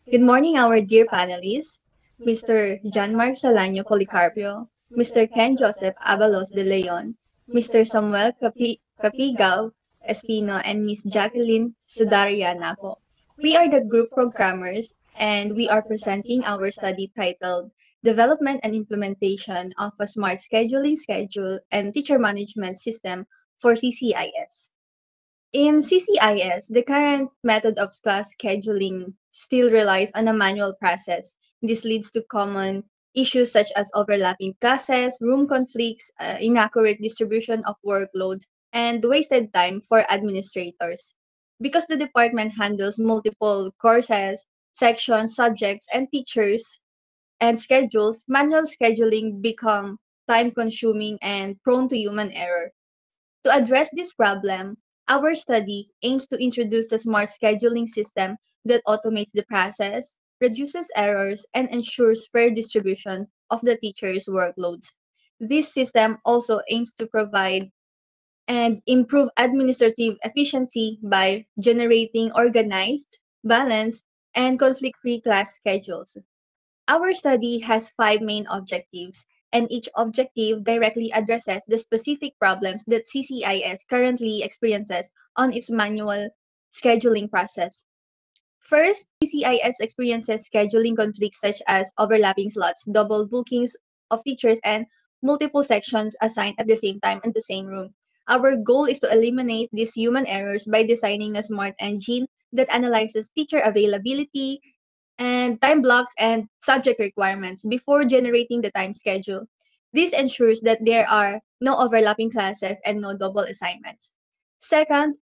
Good morning, our dear panelists, Mr. John Mark Salano Policarpio, Mr. Ken Joseph Abalos de Leon, Mr. Samuel Capigao Espino, and Miss Jacqueline Sudaria Napo. We are the group programmers, and we are presenting our study titled Development and Implementation of a Smart Scheduling Schedule and Teacher Management System for CCIS. In CCIS, the current method of class scheduling still relies on a manual process. This leads to common issues such as overlapping classes, room conflicts, inaccurate distribution of workloads, and wasted time for administrators. Because the department handles multiple courses, sections, subjects, and teachers and schedules, manual scheduling become time-consuming and prone to human error. To address this problem, our study aims to introduce a smart scheduling system that automates the process, reduces errors, and ensures fair distribution of the teacher's workloads. This system also aims to provide and improve administrative efficiency by generating organized, balanced, and conflict free class schedules. Our study has five main objectives, and each objective directly addresses the specific problems that CCIS currently experiences on its manual scheduling process. First, CCIS experiences scheduling conflicts such as overlapping slots, double bookings of teachers, and multiple sections assigned at the same time in the same room. Our goal is to eliminate these human errors by designing a smart engine that analyzes teacher availability, and time blocks and subject requirements before generating the time schedule. This ensures that there are no overlapping classes and no double assignments. Second,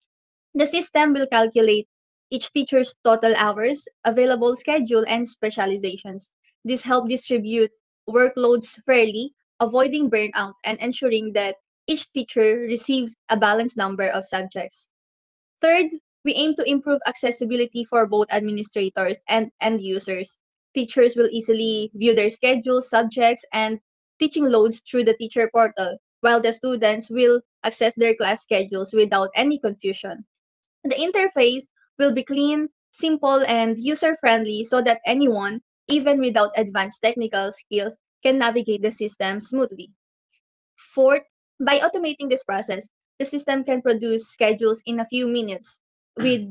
the system will calculate each teacher's total hours, available schedule, and specializations. This helps distribute workloads fairly, avoiding burnout and ensuring that each teacher receives a balanced number of subjects. Third, we aim to improve accessibility for both administrators and end users. Teachers will easily view their schedules, subjects, and teaching loads through the teacher portal, while the students will access their class schedules without any confusion. The interface will be clean, simple, and user friendly so that anyone, even without advanced technical skills, can navigate the system smoothly. Fourth, by automating this process, the system can produce schedules in a few minutes with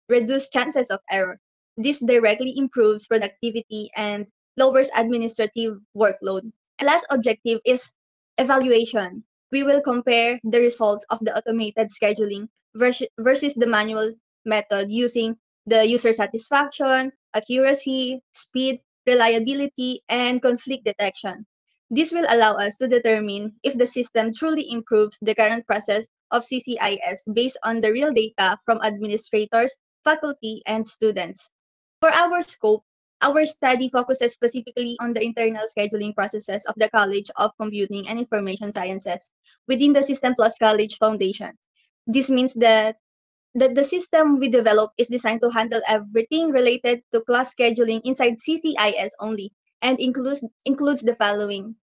reduced chances of error. This directly improves productivity and lowers administrative workload. And last objective is evaluation. We will compare the results of the automated scheduling versus the manual method using the user satisfaction, accuracy, speed, reliability, and conflict detection. This will allow us to determine if the system truly improves the current process of CCIS based on the real data from administrators, faculty, and students. For our scope, our study focuses specifically on the internal scheduling processes of the College of Computing and Information Sciences within the System Plus College Foundation. This means that the system we develop is designed to handle everything related to class scheduling inside CCIS only and includes the following.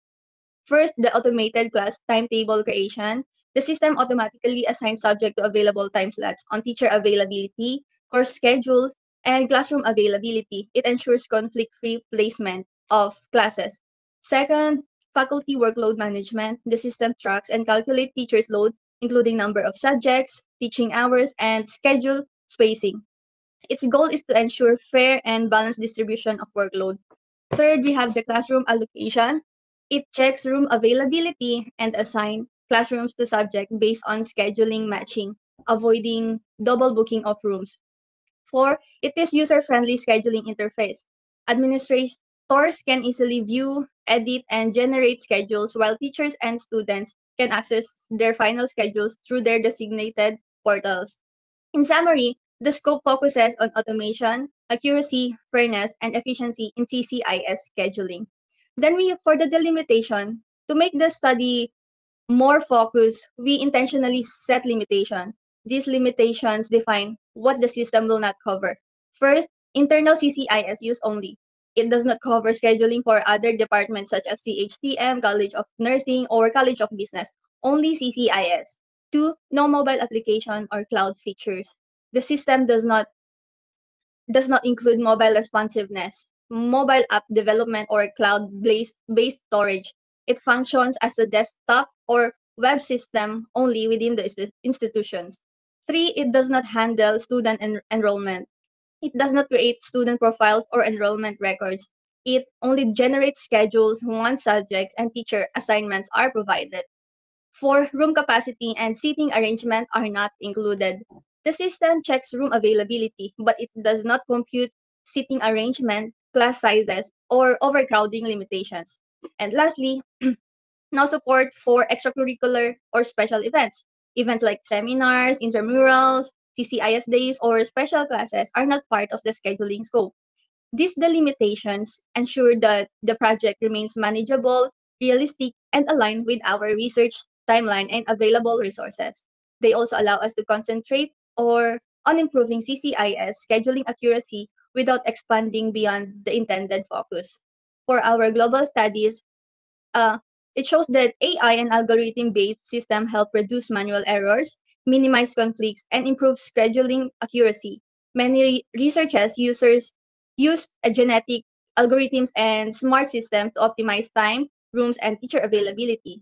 First, the automated class timetable creation. The system automatically assigns subject to available time slots on teacher availability, course schedules, and classroom availability. It ensures conflict-free placement of classes. Second, faculty workload management. The system tracks and calculates teachers' load, including number of subjects, teaching hours, and schedule spacing. Its goal is to ensure fair and balanced distribution of workload. Third, we have the classroom allocation. It checks room availability and assign classrooms to subject based on scheduling matching, avoiding double booking of rooms. Four, it is user-friendly scheduling interface. Administrators can easily view, edit, and generate schedules while teachers and students can access their final schedules through their designated portals. In summary, the scope focuses on automation, accuracy, fairness, and efficiency in CCIS scheduling. Then for the delimitation, to make the study more focused, we intentionally set limitation. These limitations define what the system will not cover. First, internal CCIS use only. It does not cover scheduling for other departments such as CHTM, College of Nursing, or College of Business. Only CCIS. Two, no mobile application or cloud features. The system does not does not include mobile responsiveness, mobile app development, or cloud-based storage. It functions as a desktop or web system only within the institutions. Three, it does not handle student enrollment. It does not create student profiles or enrollment records. It only generates schedules once subjects and teacher assignments are provided. 4, room capacity and seating arrangement are not included. The system checks room availability, but it does not compute seating arrangement, class sizes, or overcrowding limitations. And lastly, no support for extracurricular or special events. Events like seminars, intramurals, CCIS days, or special classes are not part of the scheduling scope. These delimitations ensure that the project remains manageable, realistic, and aligned with our research timeline and available resources. They also allow us to concentrate on improving CCIS scheduling accuracy without expanding beyond the intended focus. For our global studies, uh, it shows that AI and algorithm-based system help reduce manual errors, minimize conflicts, and improve scheduling accuracy. Many researchers users use genetic algorithms and smart systems to optimize time, rooms, and teacher availability.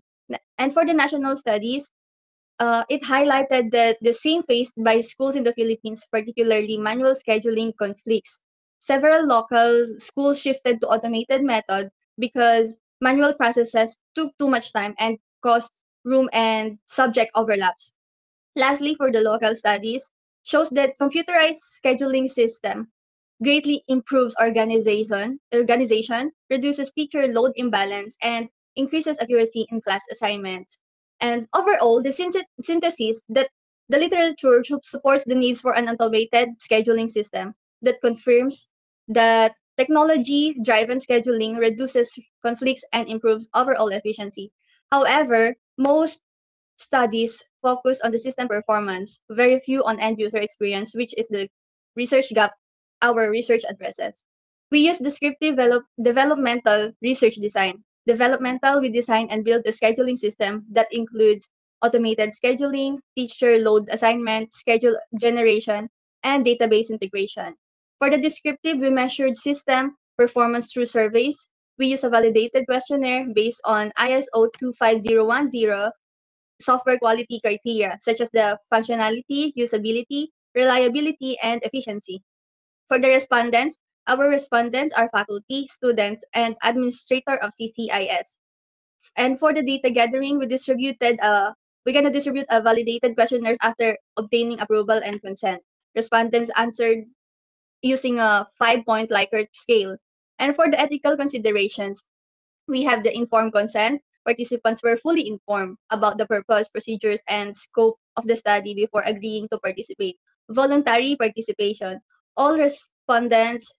And for the national studies, it highlighted that the same faced by schools in the Philippines, particularly manual scheduling conflicts. Several local schools shifted to automated method because manual processes took too much time and caused room and subject overlaps. Lastly, for the local studies, shows that computerized scheduling system greatly improves organization, reduces teacher load imbalance, and increases accuracy in class assignments. And overall, the synthesis that the literature supports the needs for an automated scheduling system that confirms that technology-driven scheduling reduces conflicts and improves overall efficiency. However, most studies focus on the system performance, very few on end user experience, which is the research gap our research addresses. We use descriptive developmental research design. Developmental, we design and build a scheduling system that includes automated scheduling, teacher load assignment, schedule generation, and database integration. For the descriptive, we measured system performance through surveys. We use a validated questionnaire based on ISO 25010 software quality criteria, such as the functionality, usability, reliability, and efficiency. For the respondents, our respondents are faculty, students, and administrator of CCIS. And for the data gathering, we're gonna distribute a validated questionnaires after obtaining approval and consent. Respondents answered using a 5-point Likert scale. And for the ethical considerations, we have the informed consent. Participants were fully informed about the purpose, procedures, and scope of the study before agreeing to participate. Voluntary participation. All respondents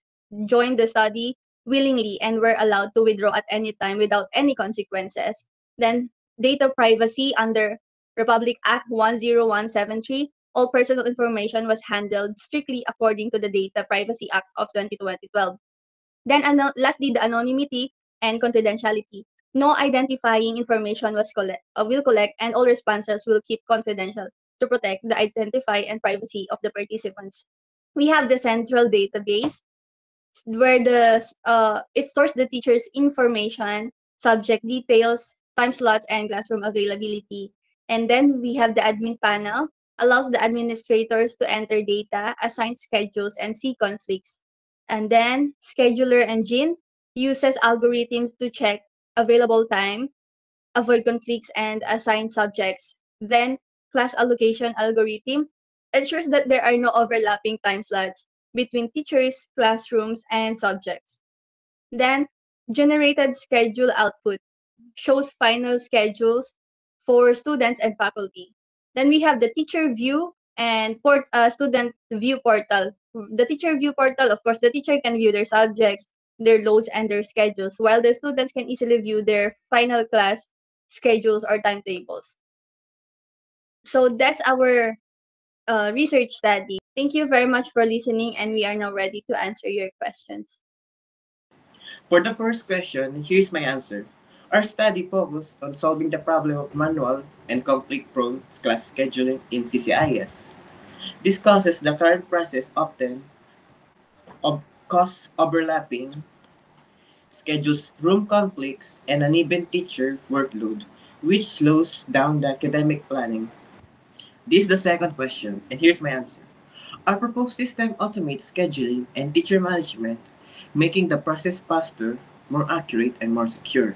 joined the study willingly and were allowed to withdraw at any time without any consequences. Then, data privacy under Republic Act 10173. All personal information was handled strictly according to the Data Privacy Act of 2012. Then lastly, the anonymity and confidentiality. No identifying information will collect, and all responses will keep confidential to protect the identity and privacy of the participants. We have the central database where it stores the teacher's information, subject details, time slots, and classroom availability. And then we have the admin panel, allows the administrators to enter data, assign schedules, and see conflicts. And then scheduler engine uses algorithms to check available time, avoid conflicts, and assign subjects. Then class allocation algorithm ensures that there are no overlapping time slots between teachers, classrooms, and subjects. Then generated schedule output shows final schedules for students and faculty. Then we have the teacher view and student view portal. The teacher view portal, of course, the teacher can view their subjects, their loads, and their schedules, while the students can easily view their final class schedules or timetables. So that's our research study. Thank you very much for listening, and we are now ready to answer your questions. For the first question, here's my answer. Our study focused on solving the problem of manual and conflict-prone class scheduling in CCIS. This causes the current process often cost overlapping, schedules room conflicts, and uneven teacher workload, which slows down the academic planning. This is the second question, and here's my answer. Our proposed system automates scheduling and teacher management, making the process faster, more accurate, and more secure.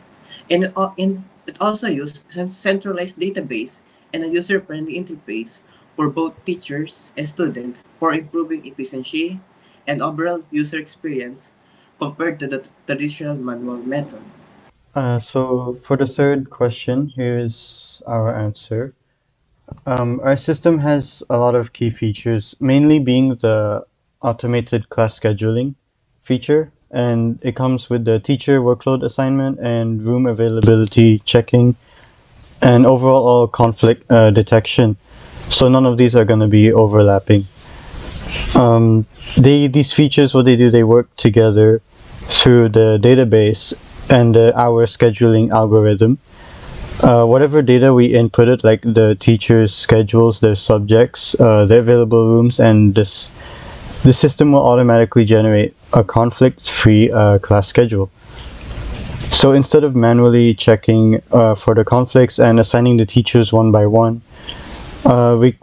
And it also uses centralized database and a user-friendly interface for both teachers and students for improving efficiency and overall user experience compared to the traditional manual method. So for the third question, here's our answer. Our system has a lot of key features, mainly being the automated class scheduling feature, and it comes with the teacher workload assignment and room availability checking, and overall conflict detection. So none of these are going to be overlapping. These features, what they do, they work together through the database and our scheduling algorithm. Whatever data we inputted, like the teachers' schedules, their subjects, the available rooms, and the system will automatically generate a conflict-free class schedule. So instead of manually checking for the conflicts and assigning the teachers one by one,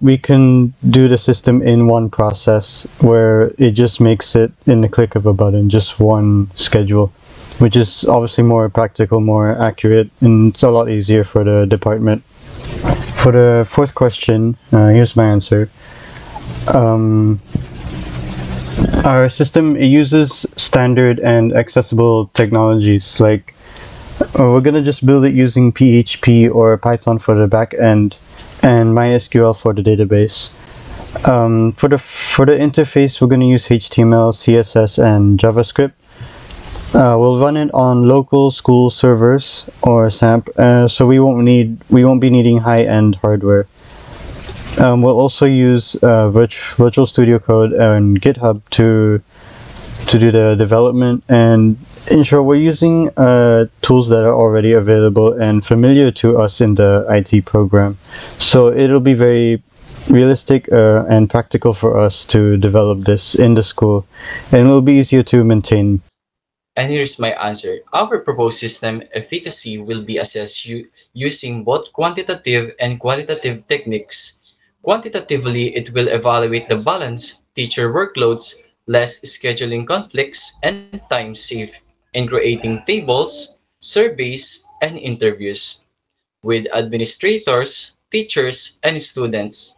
we can do the system in one process where it just makes it in the click of a button, just one schedule, which is obviously more practical, more accurate, and it's a lot easier for the department. For the fourth question, here's my answer. Um, our system, it uses standard and accessible technologies. Like we're gonna just build it using PHP or Python for the back end and MySQL for the database. For the interface, we're gonna use HTML, CSS, and JavaScript. We'll run it on local school servers or SAMP, so we won't be needing high-end hardware. We'll also use Virtual Studio Code and GitHub to do the development and ensure we're using tools that are already available and familiar to us in the IT program. So it'll be very realistic and practical for us to develop this in the school, and it'll be easier to maintain. And here's my answer. Our proposed system efficacy will be assessed using both quantitative and qualitative techniques. Quantitatively, it will evaluate the balance, teacher workloads, less scheduling conflicts, and time saved in creating tables, surveys, and interviews. With administrators, teachers, and students,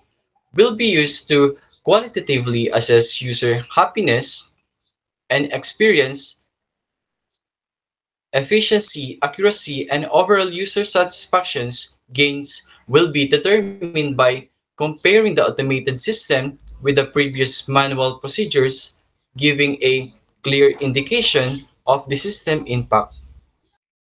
will be used to qualitatively assess user happiness and experience, efficiency, accuracy, and overall user satisfactions gains will be determined by comparing the automated system with the previous manual procedures, giving a clear indication of the system impact.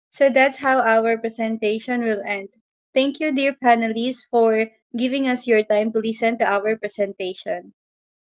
So that's how our presentation will end. Thank you, dear panelists, for giving us your time to listen to our presentation.